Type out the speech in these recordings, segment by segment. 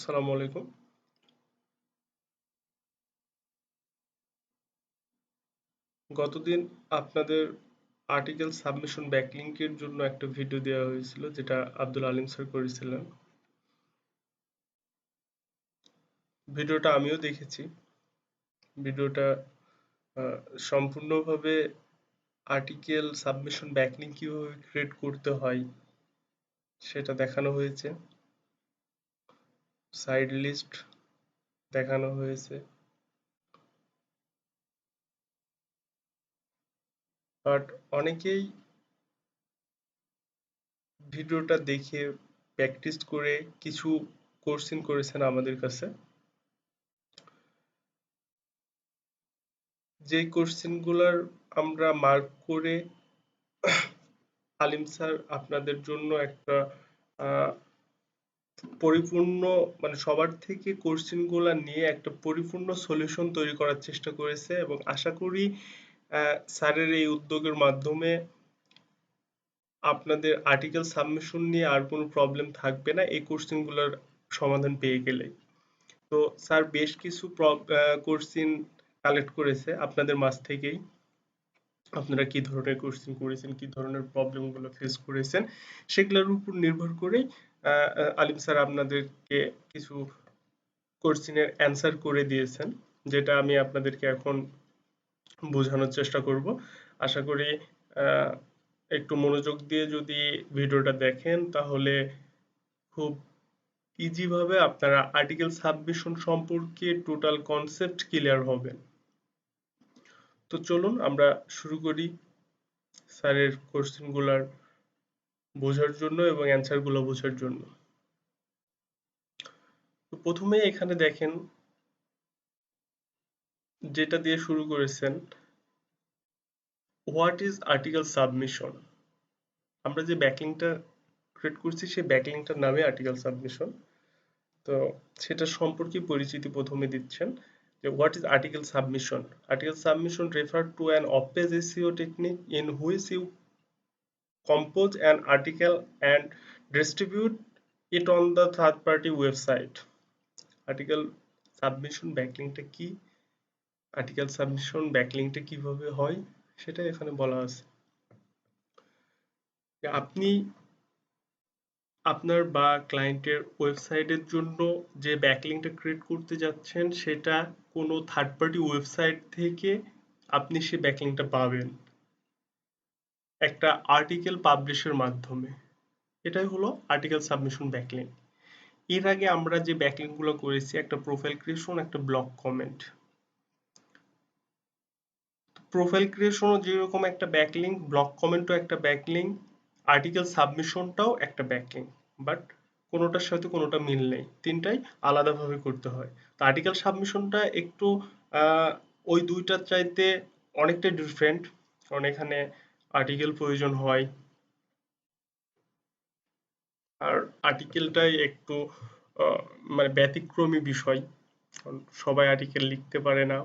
আসসালামু আলাইকুম। গতদিন আপনাদের আর্টিকেল সাবমিশন ব্যাকলিংকের জন্য একটা ভিডিও দেওয়া হয়েছিল যেটা আব্দুল আলিম স্যার করেছিলেন। ভিডিওটা আমিও দেখেছি। ভিডিওটা আহ, সম্পূর্ণভাবে আর্টিকেল সাবমিশন ব্যাকলিং কিভাবে ক্রিয়েট করতে হয় সেটা দেখানো হয়েছে। সাইড লিস্ট দেখানো হয়েছে। বাট অনেকেই ভিডিওটা দেখে প্র্যাকটিস করে কিছু কোশ্চেন করেছেন আমাদের কাছে। যে কোশ্চেনগুলার আমরা মার্ক করে আলিম স্যার আপনাদের জন্য একটা আহ, পরিপূর্ণ মানে সবার থেকে কোশ্চেনগুলা নিয়ে একটা পরিপূর্ণ সলিউশন তৈরি করার চেষ্টা করেছে এবং আশা করি স্যারের এই উদ্যোগের মাধ্যমে আপনাদের আর্টিকেল সাবমিশন নিয়ে আর কোনো প্রবলেম থাকবে না এই কোশ্চেনগুলোর সমাধান পেয়ে গেলে। তো স্যার বেশ কিছু কোশ্চেন কালেক্ট করেছে আপনাদের মাঝ থেকেই। আপনারা কি ধরনের কোশ্চেন করেছেন, কি ধরনের প্রবলেম গুলো ফেস করেছেন, সেগুলোর উপর নির্ভর করেই আলিম স্যার আপনাদেরকে কিছু কোশ্চেনের অ্যান্সার করে দিয়েছেন, যেটা আমি আপনাদেরকে এখন বোঝানোর চেষ্টা করব। আশা করি আহ, একটু মনোযোগ দিয়ে যদি ভিডিওটা দেখেন তাহলে খুব ইজি ভাবে আপনারা আর্টিকেল সাবমিশন সম্পর্কে টোটাল কনসেপ্ট ক্লিয়ার হবেন। তো চলুন আমরা শুরু করি স্যারের কোশ্চেনগুলার বোঝার জন্য এবং অ্যান্সারগুলো বোঝার জন্য। তো প্রথমেই এখানে দেখেন যেটা দিয়ে শুরু করেছেন, হোয়াট ইজ আর্টিকেল সাবমিশন। আমরা যে ব্যাকলিংটা ক্রিয়েট করছি সেই ব্যাকলিংটার নামে আর্টিকেল সাবমিশন। তো সেটা সম্পর্কে পরিচিতি প্রথমে দিচ্ছেন যে what is article submission. Article submission refer to an off page SEO technique in which you compose an article and distribute it on the third party website. Article submission ব্যাকলিংটা কি, আর্টিকেল সাবমিশন ব্যাকলিংটা কিভাবে হয় সেটা এখানে বলা আছে। যে আপনি আপনার বা ক্লায়েন্টের ওয়েবসাইটের জন্য যে ব্যাকলিংটা ক্রিয়েট করতে যাচ্ছেন সেটা কোনো থার্ড পার্টি ওয়েবসাইট থেকে আপনি সে ব্যাকলিংটা পাবেন একটা আর্টিকেল পাবলিশের মাধ্যমে। এটাই হলো আর্টিকেল সাবমিশন ব্যাকলিং। এর আগে আমরা যে ব্যাকলিংক গুলো করেছি একটা প্রোফাইল ক্রিয়েশন, একটা ব্লগ কমেন্ট। প্রোফাইল ক্রিয়েশনও যেরকম একটা ব্যাকলিংক, ব্লগ কমেন্টও একটা ব্যাকলিংক, আর্টিকেল সাবমিশনটাও একটা ব্যাকলিংক। বাট কোনোটার সাথে কোনোটা মিল নেই, তিনটাই আলাদাভাবে করতে হয়। তো আর্টিকেল সাবমিশনটা একটু আহ, ওই দুইটার চাইতে অনেকটা ডিফারেন্ট, কারণ এখানে আর্টিকেল প্রয়োজন হয় আর আর্টিকেলটাই একটু আহ, মানে ব্যতিক্রমী বিষয়, কারণ সবাই আর্টিকেল লিখতে পারে না।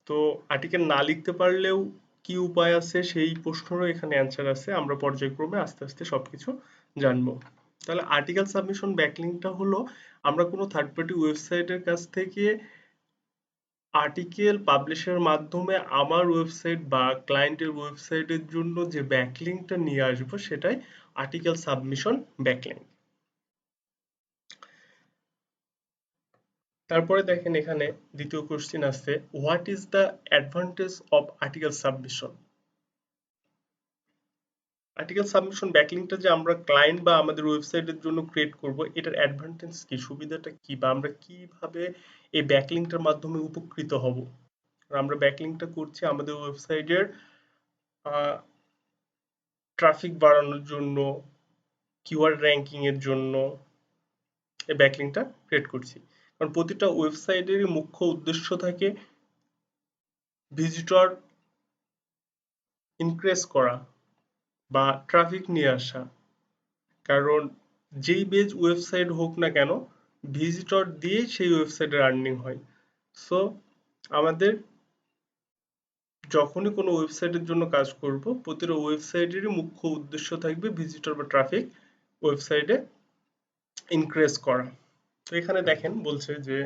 তো আর্টিকেল না লিখতে পারলেও কি উপায় আছে সেই প্রশ্নেরও এখানে অ্যান্সার আছে, আমরা পর্যায়ক্রমে আস্তে আস্তে সবকিছু জানবো। তাহলে আর্টিকেল সাবমিশন ব্যাকলিংকটা হলো আমরা কোনো থার্ড পার্টি ওয়েবসাইটের কাছ থেকে আর্টিকেল পাবলিশের মাধ্যমে আমার ওয়েবসাইট বা ক্লায়েন্টের ওয়েবসাইটের জন্য যে ব্যাকলিংকটা নিয়ে আসবো সেটাই আর্টিকেল সাবমিশন ব্যাকলিংক। তারপরে দেখেন এখানে দ্বিতীয় কোশ্চিন আছে, what is the advantage of article submission. Article submission ব্যাকলিংকটা যে আমরা ক্লায়েন্ট বা আমাদের ওয়েবসাইটের জন্য ক্রিয়েট করব, এটার অ্যাডভান্টেজ কি, সুবিধাটা কি, বা আমরা কিভাবে এই ব্যাকলিংকটার মাধ্যমে উপকৃত হব। আমরা ব্যাকলিংকটা করছি আমাদের ওয়েবসাইটের ট্রাফিক বাড়ানোর জন্য, কিওয়ার্ড র্যাঙ্কিং এর জন্য এই ব্যাকলিংকটা ক্রিয়েট করছি। কারণ প্রতিটা ওয়েবসাইটেরই মুখ্য উদ্দেশ্য থাকে ভিজিটর ইনক্রিজ করা বা ট্রাফিক নিয়ে আসা। কারণ যেই বেজ ওয়েবসাইট হোক না কেন, ভিজিটর দিয়ে সেই ওয়েবসাইটের আর্নিং হয়। সো আমাদের যখনই কোনো ওয়েবসাইটের জন্য কাজ করব, প্রতিটা ওয়েবসাইটেরই মুখ্য উদ্দেশ্য থাকবে ভিজিটর বা ট্রাফিক ওয়েবসাইটে ইনক্রিজ করা। তো এখানে দেখেন বলছে যে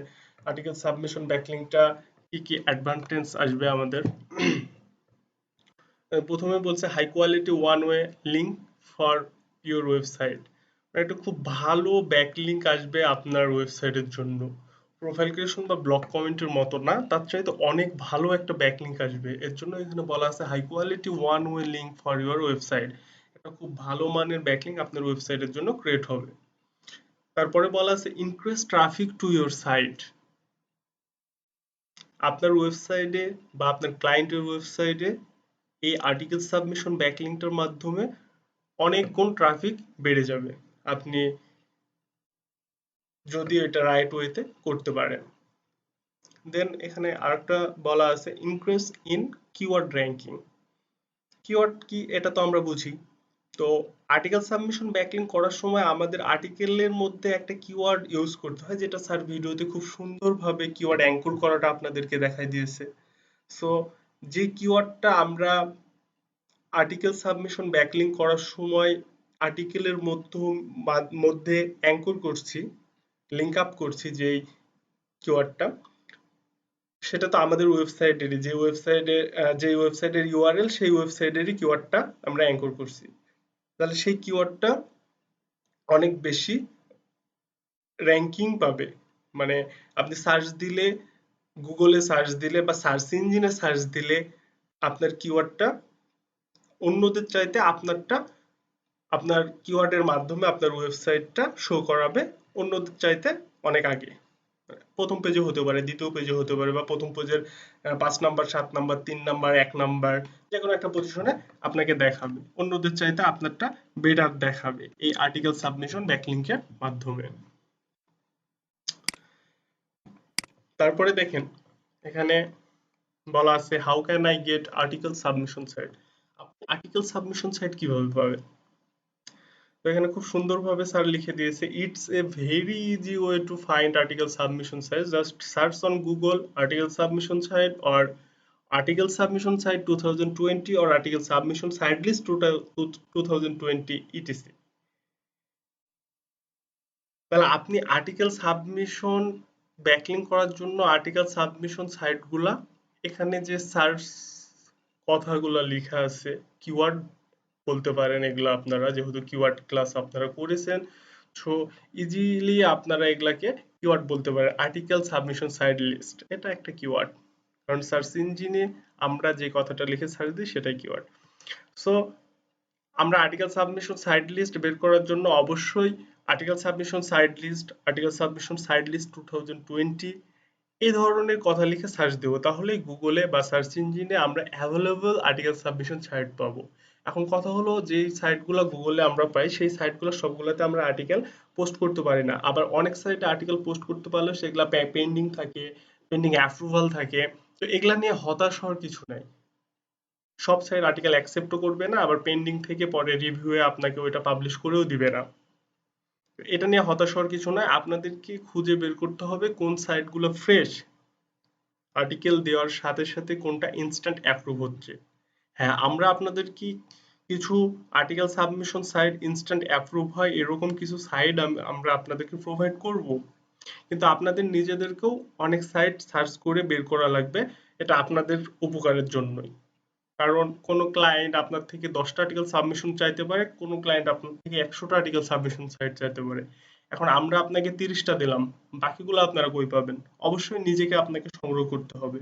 আর্টিকেল সাবমিশন ব্যাকলিংকটা কি কি অ্যাডভান্টেজ আসবে আমাদের। প্রথমে বলছে high quality one way link for your website, একটা খুব ভালো ব্যাকলিঙ্ক আসবে আপনার ওয়েবসাইটের জন্য। প্রোফাইল ক্রিয়েশন বা ব্লগ কমেন্টের মতো না, তার চাইতে অনেক ভালো একটা ব্যাকলিঙ্ক আসবে। এর জন্য এখানে বলা আছে high quality one way link for your website, একটা খুব ভালো মানের ব্যাকলিঙ্ক আপনার ওয়েবসাইটের জন্য ক্রিয়েট হবে। তারপরে বলা আছে increase traffic to your site, আপনার ওয়েবসাইটে বা আপনার ক্লায়েন্টের ওয়েবসাইটে এই আর্টিকেল সাবমিশন ব্যাকলিংকটার মাধ্যমে অনেক গুণ ট্রাফিক বেড়ে যাবে আপনি যদি এটা রাইট ওয়েতে করতে পারেন। দেন এখানে আরেকটা বলা আছে increase in keyword ranking. Keyword কি এটা তো আমরা বুঝি। তো আর্টিকেল সাবমিশন ব্যাকলিং করার সময় আমাদের আর্টিকেলের মধ্যে একটা কিওয়ার্ড ইউজ করতে হয়, যেটা স্যার ভিডিওতে খুব সুন্দরভাবে কিওয়ার্ড অ্যাঙ্কর করাটা আপনাদেরকে দেখাই দিয়েছে। সো যে কিওয়ার্ডটা আমরা আর্টিকেল সাবমিশন ব্যাকলিং করার সময় আর্টিকেলের মধ্যে অ্যাঙ্কর করছি, লিঙ্ক আপ করছি যেই কিওয়ার্ডটা, সেটা তো আমাদের ওয়েবসাইটেরই, যে ওয়েবসাইটের ইউআরএল সেই ওয়েবসাইটেরই কিওয়ার্ডটা আমরা অ্যাঙ্কর করছি। তাহলে সেই কিওয়ার্ডটা অনেক বেশি র্যাঙ্কিং পাবে। মানে আপনি সার্চ দিলে, গুগলে সার্চ দিলে বা সার্চ ইঞ্জিনে সার্চ দিলে আপনার কিওয়ার্ডটা অন্যদের চাইতে আপনারটা, আপনার কিওয়ার্ডের মাধ্যমে আপনার ওয়েবসাইটটা শো করাবে অন্যদের চাইতে অনেক আগে। প্রথম পেজে হতে পারে, দ্বিতীয় পেজে হতে পারে, বা প্রথম পেজের 5 নাম্বার, 7 নাম্বার, 3 নাম্বার, 1 নাম্বার, যে কোনো একটা পজিশনে আপনাকে দেখাবে, অন্যদের চাইতে আপনারটা বেটার দেখাবে এই আর্টিকেল সাবমিশন ব্যাকলিংকের মাধ্যমে। তারপরে দেখেন এখানে বলা আছে how can I get article submission site. আপনি আর্টিকেল সাবমিশন সাইট কিভাবে পাবেন? তো এখানে খুব সুন্দরভাবে স্যার লিখে দিয়েছে it's a very easy way to find article submission site, just search on Google article submission site or article submission site 2020 or article submission site list 2020 etc. তাহলে আপনি আর্টিকেল সাবমিশন ব্যাকলিং করার জন্য article submission সাইটগুলা, এখানে যে search কথাগুলো লেখা আছে, keyword বলতে পারেন এগুলো, আপনারা যেহেতু কিওয়ার্ড ক্লাস আপনারা করেছেন, সো ইজিলি আপনারা এগুলাকে কিওয়ার্ড বলতে পারেন। আর্টিকেল সাবমিশন সাইট লিস্ট এটা একটা কিওয়ার্ড, কারণ সার্চ ইঞ্জিনে আমরা যে কথাটা লিখে সার্চ দিই সেটাই কিওয়ার্ড। সো আমরা আর্টিকেল সাবমিশন সাইট লিস্ট বের করার জন্য অবশ্যই article submission site list, article submission site list 2020 এই ধরনের কথা লিখে সার্চ দেবো, তাহলেই গুগলে বা সার্চ ইঞ্জিনে আমরা অ্যাভেলেবল আর্টিকেল সাবমিশন সাইট পাবো। এখন কথা হলো যে সাইটগুলো গুগলে আমরা পাই সেই সাইটগুলো সবগুলোতে আমরা আর্টিকেল পোস্ট করতে পারি না, আবার অনেক সাইটে আর্টিকেল পোস্ট করতে পারলেও সেগুলা পেন্ডিং থাকে, পেন্ডিং অ্যাপ্রুভাল থাকে। তো এগুলা নিয়ে হতাশ হওয়ার কিছু নাই, সব সাইট আর্টিকেল অ্যাকসেপ্টও করবে না, আবার পেন্ডিং থেকে পরে রিভিউয়ে আপনাকে ওইটা পাবলিশ করেও দিবে না। এটা নিয়ে হতাশ হওয়ার কিছু নয়, আপনাদেরকে খুঁজে বের করতে হবে কোন সাইটগুলো ফ্রেশ, আর্টিকেল দেওয়ার সাথে সাথে কোনটা ইনস্ট্যান্ট অ্যাপ্রুভ হচ্ছে। হ্যাঁ, আমরা আপনাদের কি কিছু article submission site instant approve হয় এরকম কিছু সাইট আমরা আপনাদেরকে প্রোভাইড করব, কিন্তু আপনাদের নিজেদেরকেও অনেক সাইট সার্চ করে বের করা লাগবে, এটা আপনাদের উপকারের জন্যই। কারণ কোনো ক্লায়েন্ট আপনার থেকে 10টা আর্টিকেল সাবমিশন চাইতে পারে, কোনো ক্লায়েন্ট আপনার থেকে 100টা আর্টিকেল সাবমিশন সাইট চাইতে পারে। এখন আমরা আপনাকে 30টা দিলাম, বাকিগুলো আপনারা কই পাবেন? অবশ্যই নিজেকে আপনাকে সংগ্রহ করতে হবে।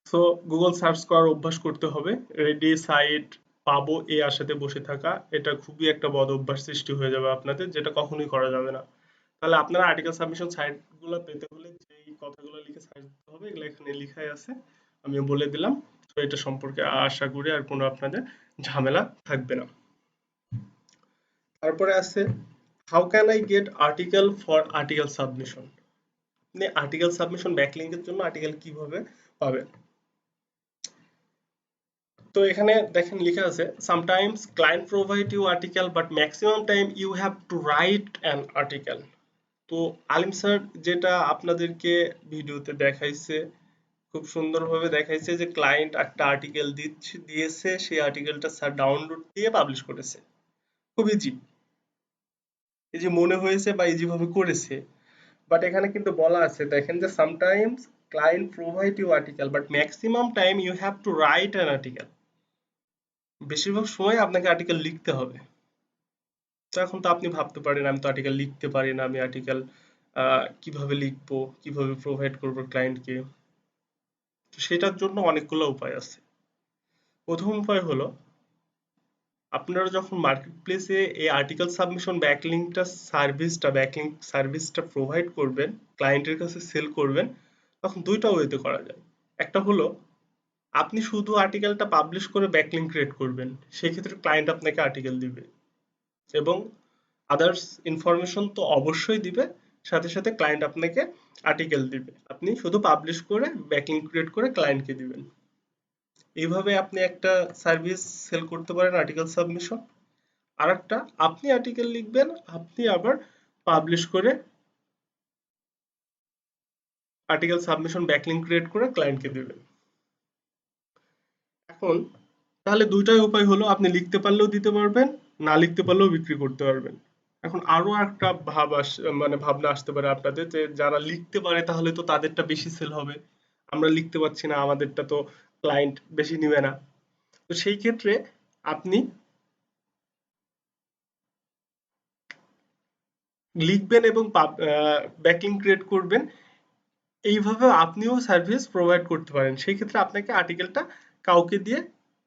সো গুগল সার্চ করার অভ্যাস করতে হবে, রেডি সাইট পাবো এই আশাতে বসে থাকা এটা খুবই একটা বদ অভ্যাস সৃষ্টি হয়ে যাবে আপনাদের, যেটা কখনোই করা যাবে না। তাহলে আপনারা আর্টিকেল সাবমিশন সাইট গুলো পেতে হলে যেই কথাগুলো লিখে সার্চ দিতে হবে এগুলো এখানে লিখাই আছে, আমি বলে দিলাম। তো এটা সম্পর্কে আশা করি আর কোনো আপনাদের ঝামেলা থাকবে না। তারপরে আছে how can I get article for article submission. আপনি আর্টিকেল সাবমিশন ব্যাকলিংকের জন্য আর্টিকেল কিভাবে পাবেন? তো এখানে দেখেন লেখা আছে sometimes client provide you article but maximum time you have to write an article. তো আলিম স্যার যেটা আপনাদেরকে ভিডিওতে দেখাইছে, খুব সুন্দরভাবে দেখাইছে যে ক্লায়েন্ট একটা আর্টিকেল দিয়েছে, সেই আর্টিকেলটা স্যার ডাউনলোড দিয়ে পাবলিশ করেছে, খুব ইজি। এই যে মনে হয়েছে বা ইজি ভাবে করেছে, বাট এখানে কিন্তু বলা আছে দেখেন যে sometimes client provide you article but maximum time you have to write an article. বেশিরভাগ সময় আপনাকে আর্টিকেল লিখতে হবে। তো এখন তো আপনি ভাবতে পারেন আমি তো আর্টিকেল লিখতে পারি না, আমি আর্টিকেল কিভাবে লিখবো, কিভাবে প্রোভাইড করবো ক্লায়েন্টকে। তো সেটার জন্য অনেকগুলো উপায় আছে। প্রথম উপায় হলো আপনারা যখন মার্কেট প্লেসে এই আর্টিকেল সাবমিশন ব্যাকলিঙ্ক সার্ভিসটা প্রোভাইড করবেন, ক্লায়েন্টের কাছে সেল করবেন, তখন দুইটা ওয়েতে করা যায়। একটা হলো আপনি শুধু আর্টিকেলটা পাবলিশ করে ব্যাকলিঙ্ক ক্রিয়েট করবেন, সেক্ষেত্রে ক্লায়েন্ট আপনাকে আর্টিকেল দিবে এবং আদার্স ইনফরমেশন তো অবশ্যই দিবে, সাথে সাথে ক্লায়েন্ট আপনাকে আর্টিকেল দিবে। আপনি শুধু পাবলিশ করে ব্যাকলিঙ্ক ক্রিয়েট করে ক্লায়েন্টকে দিবেন। এইভাবে আপনি একটা সার্ভিস সেল করতে পারেন আর্টিকেল সাবমিশন। আরেকটা, আপনি আর্টিকেল লিখবেন, আপনি আবার পাবলিশ করে আর্টিকেল সাবমিশন ব্যাকলিঙ্ক ক্রিয়েট করে ক্লায়েন্টকে দিবেন। এখন তাহলে দুইটাই উপায় হলো, আপনি লিখতে পারলেও দিতে পারবেন, না লিখতে পারলেও বিক্রি করতে পারবেন। এখন আরো একটা মানে ভাবনা আসতে পারে আপনাদের যে যারা লিখতে পারে তাহলে তো তাদেরটা বেশি সেল হবে, আমরা লিখতে পারছি না, আমাদেরটা তো ক্লায়েন্ট বেশি নিবে না। তো সেই ক্ষেত্রে আপনি লিখবেন এবং ব্যাকলিঙ্ক ক্রিয়েট করবেন, এইভাবে আপনিও সার্ভিস প্রোভাইড করতে পারেন। সেই ক্ষেত্রে আপনাকে আর্টিকেলটা কাউকে দিয়ে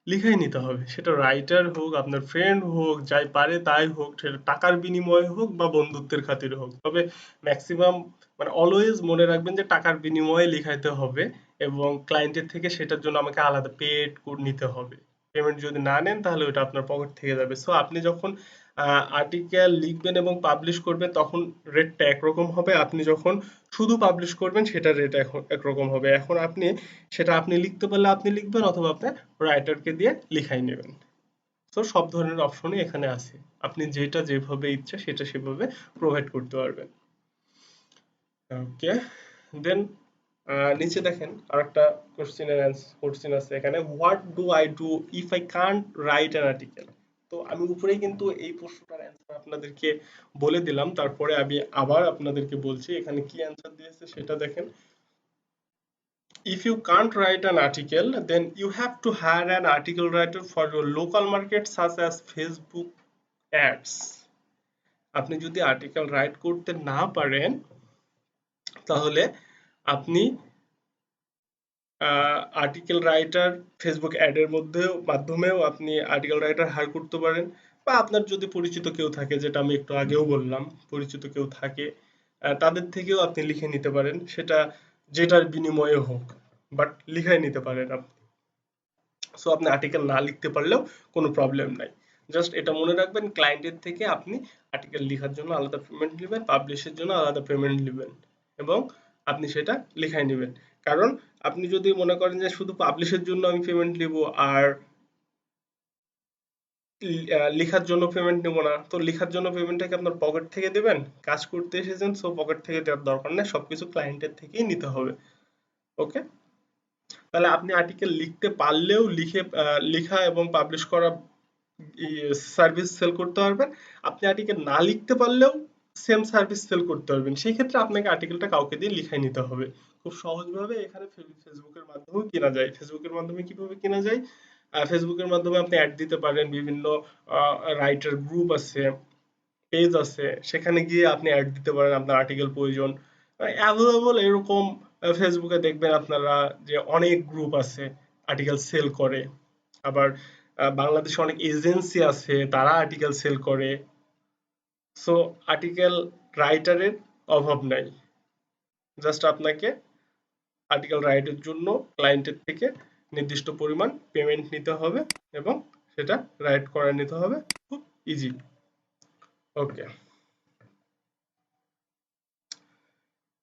লিখাই নিতে হবে, সেটা রাইটার হোক, আপনার ফ্রেন্ড হোক, যাই পারে তাই হোক, সেটা টাকার বিনিময়ে হোক বা বন্ধুত্বের খাতিরে হোক। তবে ম্যাক্সিমাম মানে অলওয়েজ মনে রাখবেন যে টাকার বিনিময়ে লিখাইতে হবে এবং ক্লায়েন্টের থেকে সেটার জন্য আমাকে আলাদা পেড নিতে হবে। পেমেন্ট যদি না নেন তাহলে ওটা আপনার পকেট থেকে যাবে। সো আপনি যখন আর্টিকেল লিখবেন এবং পাবলিশ করবেন তখন রেটটা একরকম হবে, আপনি যখন শুধু পাবলিশ করবেন সেটা রেট এখন একরকম হবে। এখন আপনি সেটা আপনি লিখতে পারলে আপনি লিখবেন অথবা আপনি রাইটারকে দিয়ে লিখাই নেবেন। তো সব ধরনের অপশনই এখানে আছে, আপনি যেটা যেভাবে ইচ্ছা সেটা সেভাবে প্রোভাইড করতে পারবেন। ওকে, দেন নিচে দেখেন আরেকটা কোশ্চেন আছে এখানে, what do I do if I can't right an article. তো আমি উপরেই কিন্তু এই প্রশ্নটার অ্যান্সার আপনাদেরকে বলে দিলাম, তারপরে আমি আবার আপনাদেরকে বলছি এখানে কি অ্যান্সার দিয়েছে সেটা দেখেন। If you can't write an article, then you have to hire an article writer for your local market such as Facebook ads. আপনি যদি আর্টিকেল রাইট করতে না পারেন তাহলে আপনি আর্টিকেল রাইটার ফেসবুক অ্যাডের মাধ্যমেও আপনি আর্টিকেল রাইটার হায়ার করতে পারেন, বা আপনার যদি পরিচিত কেউ থাকে, যেটা আমি একটু আগেও বললাম, পরিচিত কেউ থাকে তাদের থেকেও আপনি লিখে নিতে পারেন, সেটা যেটার বিনিময়ে হোক, বাট লিখাই নিতে পারেন আপনি। সো আপনি আর্টিকেল না লিখতে পারলেও কোনো প্রবলেম নাই। জাস্ট এটা মনে রাখবেন ক্লায়েন্টের থেকে আপনি আর্টিকেল লেখার জন্য আলাদা পেমেন্ট নেবেন, পাবলিশের জন্য আলাদা পেমেন্ট নেবেন এবং আপনি সেটা লিখাই নেবেন। কারণ আপনি যদি মনে করেন যে শুধু পাবলিশের জন্য আমি পেমেন্ট নেব আর লিখার জন্য পেমেন্ট নেব না, তো লিখার জন্য পেমেন্টটা কি আপনার পকেট থেকে দেবেন? কাজ করতে এসেছেন, সো পকেট থেকে দেওয়ার দরকার নেই, সবকিছু ক্লায়েন্টের থেকেই নিতে হবে। ওকে, তাহলে আপনি আর্টিকেল লিখতে পারলেও লিখা এবং পাবলিশ করা সার্ভিস সেল করতে পারবেন। আপনি আর্টিকেল না লিখতে পারলেও সেম সার্ভিস সেল করতে পারবেন। সেই ক্ষেত্রে আপনাকে আর্টিকেলটা কাউকে দিয়ে লিখাই নিতে হবে। খুব সহজভাবে এখানে ফেসবুকের মাধ্যমেও কেনা যায়। ফেসবুকের মাধ্যমে কিভাবে কেনা যায়? ফেসবুকের মাধ্যমে আপনি অ্যাড দিতে পারেন, বিভিন্ন রাইটার গ্রুপ আছে, পেজ আছে, সেখানে গিয়ে আপনি অ্যাড দিতে পারেন আপনার আর্টিকেল প্রয়োজন অ্যাভেলেবল। এরকম ফেসবুকে দেখবেন আপনারা যে অনেক গ্রুপ আছে আর্টিকেল সেল করে। আবার বাংলাদেশে অনেক এজেন্সি আছে, তারা আর্টিকেল সেল করে। সো আর্টিকেল রাইটারের অভাব নাই, জাস্ট আপনাকে আর্টিকেল রাইটের জন্য ক্লায়েন্টের থেকে নির্দিষ্ট পরিমাণ পেমেন্ট নিতে হবে এবং সেটা রাইট করে নিতে হবে, খুব ইজি। ওকে,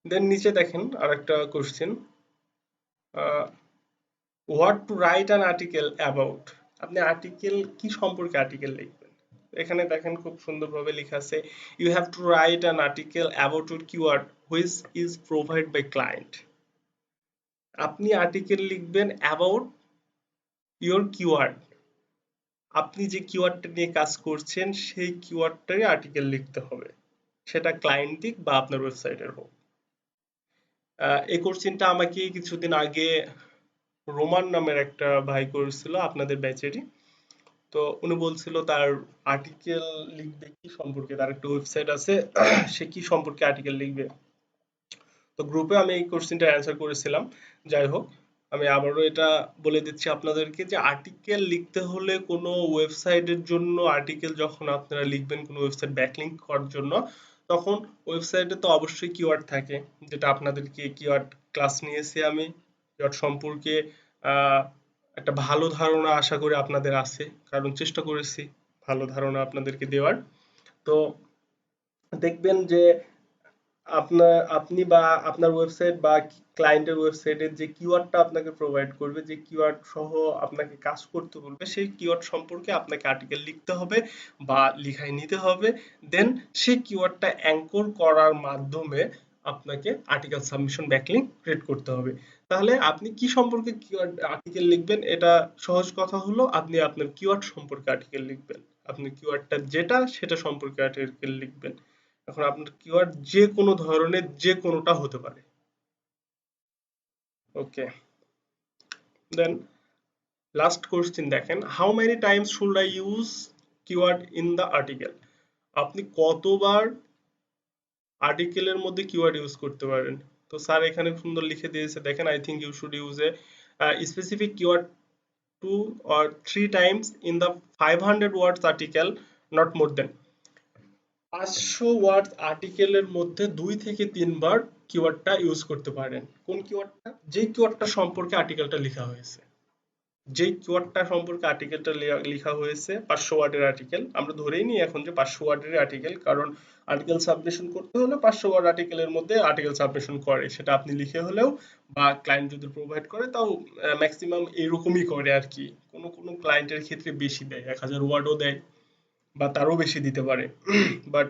দেন নিচে দেখেন আরেকটা question, what to write an article about. আপনি আর্টিকেল কি সম্পর্কে আর্টিকেল লিখবেন? এখানে দেখেন খুব সুন্দরভাবে লেখা আছে, you have to write an article about your keyword which is provide by client. আপনি আর্টিকেল লিখবেন অ্যাবাউট ইউর কিওয়ার্ড, আপনি যে কিওয়ার্ডটা নিয়ে কাজ করছেন সেই কিওয়ার্ডটাই আর্টিকেল লিখতে হবে। সেটা ক্লায়েন্ট দিক বা আপনার ওয়েবসাইটের হোক। এই কোশ্চেনটা আমাকে কিছুদিন আগে রোমান নামের একটা ভাই করেছিল আপনাদের ব্যাচেরই। তো উনি বলছিল তার আর্টিকেল লিখবে কি সম্পর্কে, তার একটা ওয়েবসাইট আছে সে কি সম্পর্কে আর্টিকেল লিখবে। তো গ্রুপে আমি এই কোশ্চেনটা অ্যান্সার করেছিলাম। যাই হোক, আমি আবারও এটা বলে দিচ্ছি আপনাদেরকে যে আর্টিকেল লিখতে হলে কোনো ওয়েবসাইটের জন্য আর্টিকেল যখন আপনারা লিখবেন কোনো ওয়েবসাইট ব্যাকলিঙ্ক করার জন্য, তখন ওয়েবসাইটে তো অবশ্যই কিওয়ার্ড থাকে, যেটা আপনাদেরকে কিওয়ার্ড ক্লাস নিয়েছি আমি। কিওয়ার্ড সম্পর্কে আহ, একটা ভালো ধারণা আশা করি আপনাদের আছে, কারণ চেষ্টা করেছি ভালো ধারণা আপনাদেরকে দেওয়ার। তো দেখবেন যে আপনি বা আপনার ওয়েবসাইট বা ক্লায়েন্টের ওয়েবসাইটের যে কিওয়ার্ডটা আপনাকে প্রোভাইড করবে, যে কিওয়ার্ড সহ আপনাকে কাজ করতে বলবে, সেই কিওয়ার্ড সম্পর্কে আপনাকে আর্টিকেল লিখতে হবে বা লিখায় নিতে হবে। দেন সেই কিওয়ার্ডটা অ্যাঙ্কর করার মাধ্যমে আপনাকে আর্টিকেল সাবমিশন ব্যাকলিংক ক্রিয়েট করতে হবে। তাহলে আপনি কি সম্পর্কে কিওয়ার্ড আর্টিকেল লিখবেন, এটা সহজ কথা হলো আপনি আপনার কিওয়ার্ড সম্পর্কে আর্টিকেল লিখবেন। আপনি কিওয়ার্ডটা যেটা সেটা সম্পর্কে আর্টিকেল লিখবেন। এখন আপনার কিওয়ার্ড যে কোনো ধরনের যে কোনোটা হতে পারে। ওকে, দেন লাস্ট কোশ্চেন দেখেন, how many Times should I use keyword in the article. আপনি কতবার আর্টিকেলের মধ্যে কিওয়ার্ড ইউজ করতে পারেন। তো স্যার এখানে সুন্দর লিখে দিয়েছে, দেখেন, I think you should use a specific keyword 2 or 3 times in the 500 words article, not more than 500 word আর্টিকেলের মধ্যে 2 থেকে 3 বার কিওয়ার্ডটা ইউজ করতে পারেন। কোন কিওয়ার্ডটা? যে কিওয়ার্ডটা সম্পর্কে আর্টিকেলটা লেখা হয়েছে। যেই কিওয়ার্ডটা সম্পর্কে আর্টিকেলটা লেখা হয়েছে 500 ওয়ার্ডের আর্টিকেল, আমরা ধরেই নিই এখন যে 500 ওয়ার্ডের আর্টিকেল, কারণ আর্টিকেল সাবমিশন করতে হলে 500 ওয়ার্ড আর্টিকেলের মধ্যে আর্টিকেল সাবমিশন করে, সেটা আপনি লিখে হলেও বা ক্লায়েন্ট যদি প্রোভাইড করে তাও ম্যাক্সিমাম এরকমই করে আর কি। কোনো কোনো ক্লায়েন্টের ক্ষেত্রে বেশি দেয়, 1000 ওয়ার্ডও দেয় বা তারও বেশি দিতে পারে। বাট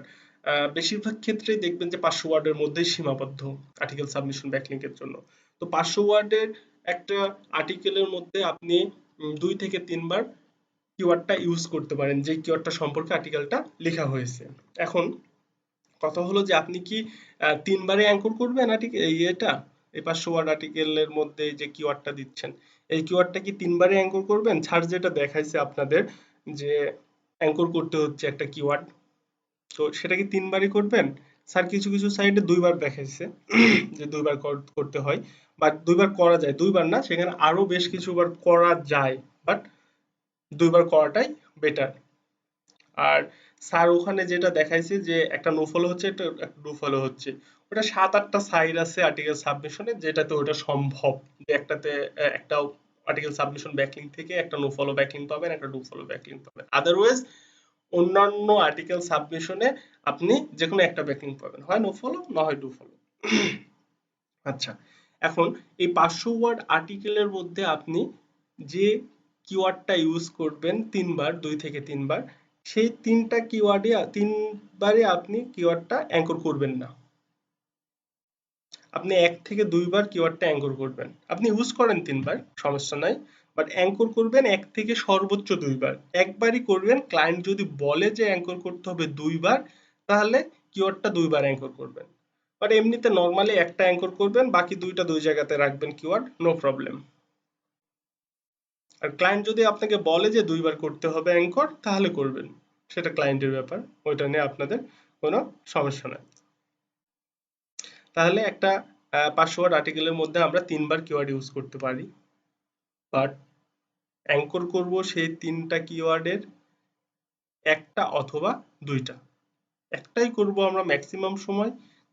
বেশিরভাগ ক্ষেত্রেই দেখবেন যে 500 ওয়ার্ডের মধ্যেই সীমাবদ্ধ আর্টিকেল সাবমিশন ব্যাকলিংকের জন্য। তো 500 ওয়ার্ডের একটা আর্টিকেলের মধ্যে আপনি 2 থেকে 3 বার কিওয়ার্ডটা ইউজ করতে পারেন, যে কিওয়ার্ডটা সম্পর্কে আর্টিকেলটা লেখা হয়েছে। এখন কথা হলো যে আপনি কি 3 বারে অ্যাঙ্কর করবেন আর্টিকেল এটা, এই 500 ওয়ার্ড আর্টিকেলের মধ্যে যে কিওয়ার্ডটা দিচ্ছেন, এই কিওয়ার্ডটা কি 3 বারে অ্যাঙ্কর করবেন? ছাড় যেটা দেখাইছে আপনাদের যে অ্যাঙ্কর করতে হচ্ছে একটা কিওয়ার্ড, তো সেটা কি 3 বারই করবেন? স্যার কিছু কিছু সাইটে 2 বার দেখাইছে যে 2 বার করতে হয়, বা 2 বার করা যায়, 2 বার না, সেখানে আরো বেশ কিছুবার করা যায়, বাট 2 বার করাটাই বেটার। আর স্যার ওখানে যেটা দেখাইছে যে একটা নো ফলো হচ্ছে, একটা ডু ফলো হচ্ছে, ওটা 7-8টা সাইড আছে আর্টিকেল সাবমিশনে যেটাতে ওটা সম্ভব যে একটাতে একটা আর্টিকেল সাবমিশন ব্যাকলিংক থেকে একটা নো ফলো ব্যাকলিংক পাবেন, একটা ডু ফলো ব্যাকলিংক পাবেন। আদারওয়াইজ অন্যান্য আর্টিকেল সাবমিশনে আপনি যে কোনো একটা ব্যাকলিংক পাবেন, হয় নো ফলো না হয় ডু ফলো। আচ্ছা, এখন এই 500 ওয়ার্ড আর্টিকেলের মধ্যে আপনি যে কিওয়ার্ডটা ইউজ করবেন 3 বার, 2 থেকে 3 বার, সেই 3বারে আপনি কিওয়ার্ডটা অ্যাঙ্কর করবেন না। আপনি 1 থেকে 2 বার কিওয়ার্ডটা অ্যাঙ্কর করবেন। আপনি ইউজ করেন 3 বার, সমস্যা নাই, বাট অ্যাঙ্কর করবেন 1 থেকে সর্বোচ্চ 2 বার। একবারই করবেন, ক্লায়েন্ট যদি বলে যে অ্যাঙ্কর করতে হবে 2 বার, তাহলে কিওয়ার্ডটা 2 বার অ্যাঙ্কর করবেন। বাট এমনিতে নর্মালি একটা অ্যাঙ্কর করবেন, বাকি 2টা 2 জায়গাতে রাখবেন কিওয়ার্ড, নো প্রবলেম। আর ক্লায়েন্ট যদি আপনাকে বলে যে 2 বার করতে হবে অ্যাঙ্কর, তাহলে করবেন, সেটা ক্লায়েন্টের ব্যাপার, ওইটা নিয়ে আপনাদের কোনো সমস্যা নাই। তাহলে একটা 500 ওয়ার্ড আর্টিকেলের মধ্যে আমরা 3 বার কিওয়ার্ড ইউজ করতে পারি, বাট অ্যাঙ্কর করব সেই 3টা কিওয়ার্ডের একটা অথবা 2টা, একটাই করব আমরা ম্যাক্সিমাম সময়,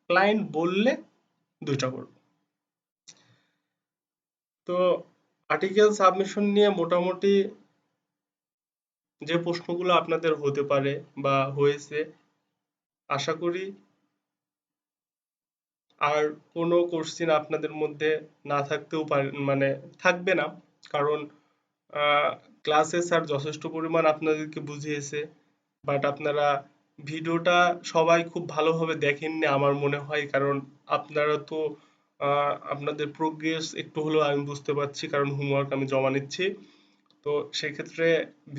ক্লায়েন্ট বললে 2টা করব। তো আর্টিকেল সাবমিশন নিয়ে মোটামুটি যে প্রশ্নগুলো আপনাদের হতে পারে বা হয়েছে, আশা করি আর কোনো কোশ্চিন আপনাদের মধ্যে না থাকতেও পারে, মানে থাকবে না, কারণ ক্লাসে স্যার যথেষ্ট পরিমাণ আপনাদেরকে বুঝিয়েছে। বাট আপনারা ভিডিওটা সবাই খুব ভালোভাবে দেখেননি আমার মনে হয়, কারণ আপনারা তো আপনাদের প্রোগ্রেস একটু হলেও আমি বুঝতে পারছি, কারণ হোমওয়ার্ক আমি জমা নিচ্ছি। তো তো সেক্ষেত্রে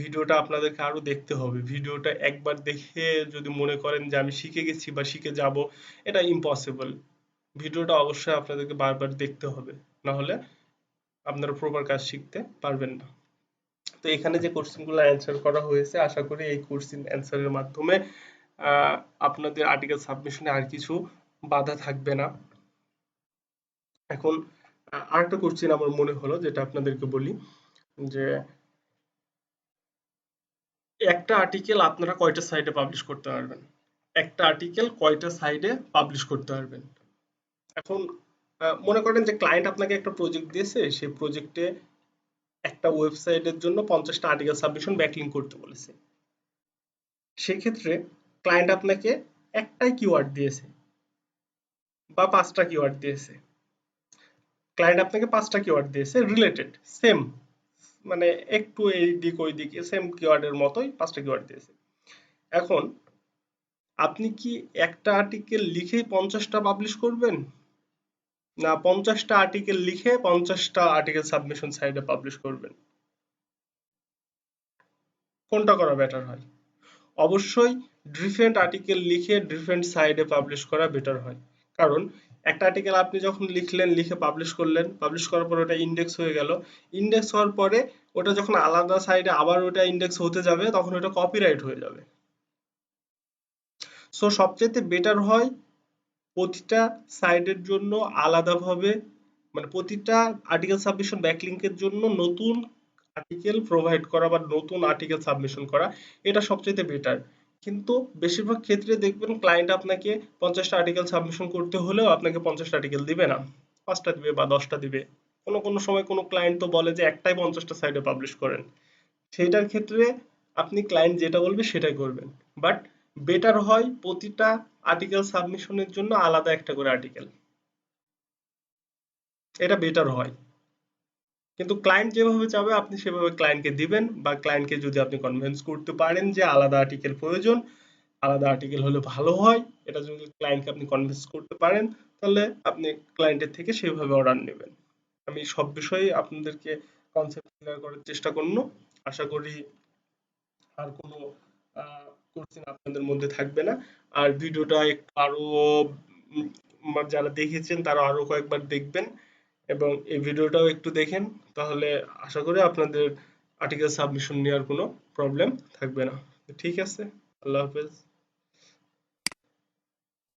ভিডিওটা আপনাদেরকে আরো দেখতে হবে। ভিডিওটা একবার দেখে যদি মনে করেন যে আমি শিখে গেছি বা শিখে যাব, এটা ইম্পসিবল। ভিডিওটা অবশ্যই আপনাদেরকে বারবার দেখতে হবে, না হলে আপনারা প্রপার কাজ শিখতে পারবেন না। তো এখানে যে কোশ্চেনগুলো অ্যান্সার করা হয়েছে, আশা করি এই কোশ্চেন অ্যান্সারের মাধ্যমে আপনাদের আর্টিকেল সাবমিশনে আর কিছু বাধা থাকবে না। এখন আরেকটা কোশ্চেন আমার মনে হলো, যেটা আপনাদেরকে বলি, যে একটা আর্টিকেল আপনারা কয়টা সাইটে পাবলিশ করতে পারবেন? একটা আর্টিকেল কয়টা সাইটে পাবলিশ করতে পারবেন? এখন মনে করেন যে ক্লায়েন্ট আপনাকে একটা প্রজেক্ট দিয়েছে, সেই প্রজেক্টে একটা ওয়েবসাইটের জন্য 50টা আর্টিকেল সাবমিশন ব্যাকলিঙ্ক করতে বলেছে। সেক্ষেত্রে ক্লায়েন্ট আপনাকে একটাই কিওয়ার্ড দিয়েছে বা 5টা কিওয়ার্ড দিয়েছে। ক্লায়েন্ট আপনাকে 5টা কিওয়ার্ড দিয়েছে রিলেটেড, সেম, মানে একটু এই দিক ওই দিক সেম কিওয়ার্ডের মতোই 5টা কিওয়ার্ড দিয়েছে। এখন আপনি কি একটা আর্টিকেল লিখেই 50টা পাবলিশ করবেন, না 50টা আর্টিকেল লিখে 50টা আর্টিকেল সাবমিশন সাইটে পাবলিশ করবেন? কোনটা করা বেটার হয়? অবশ্যই ডিফারেন্ট আর্টিকেল লিখে ডিফারেন্ট সাইডে পাবলিশ করা বেটার হয়। কারণ একটা আর্টিকেল আপনি যখন লিখলেন, লিখে পাবলিশ করলেন, পাবলিশ করার পর ওটা ইন্ডেক্স হয়ে গেল, ইন্ডেক্স হওয়ার পরে ওটা যখন আলাদা সাইডে আবার ওটা ইন্ডেক্স হতে যাবে, তখন ওটা কপিরাইট হয়ে যাবে। সো সবচেয়ে বেটার হয় প্রতিটা সাইডের জন্য আলাদাভাবে, মানে প্রতিটা আর্টিকেল সাবমিশন ব্যাকলিংকের জন্য নতুন আর্টিকেল প্রোভাইড করা বা নতুন আর্টিকেল সাবমিশন করা, এটা সবচেয়ে বেটার। কিন্তু বেশিরভাগ ক্ষেত্রে দেখবেন ক্লায়েন্ট আপনাকে 50টা আর্টিকেল সাবমিশন করতে হলেও আপনাকে 50টা আর্টিকেল দিবে না, 5টা দিবে বা 10টা দিবে। কোনো কোনো সময় কোনো ক্লায়েন্ট তো বলে যে একটাই 50টা সাইডে পাবলিশ করেন। সেইটার ক্ষেত্রে আপনি ক্লায়েন্ট যেটা বলবে সেটাই করবেন। বাট বেটার হয় প্রতিটা আর্টিকেল সাবমিশনের জন্য আলাদা একটা করে আর্টিকেল, এটা বেটার হয়। কিন্তু ক্লায়েন্ট যেভাবে চাবে আপনি সেভাবে ক্লায়েন্টকে দিবেন, বা ক্লায়েন্টকে যদি আপনি কনভিন্স করতে পারেন যে আলাদা আর্টিকেল প্রয়োজন, আলাদা আর্টিকেল হলে ভালো হয়, এটা যদি ক্লায়েন্টকে আপনি কনভিন্স করতে পারেন, তাহলে আপনি ক্লায়েন্টের থেকে সেভাবে অর্ডার নেবেন। আমি সব বিষয়ে আপনাদেরকে কনসেপ্ট ক্লিয়ার করার চেষ্টা করব। আশা করি আর কোনো কোশ্চেন আপনাদের মধ্যে থাকবে না। আর ভিডিওটা একটু আরো যারা দেখেছেন তারা আরো কয়েকবার দেখবেন, এবং এই ভিডিওটাও একটু দেখেন, তাহলে আশা করি আপনাদের আর্টিকেল সাবমিশন নেওয়ার কোনো প্রবলেম থাকবে না। ঠিক আছে, আল্লাহ হাফেজ।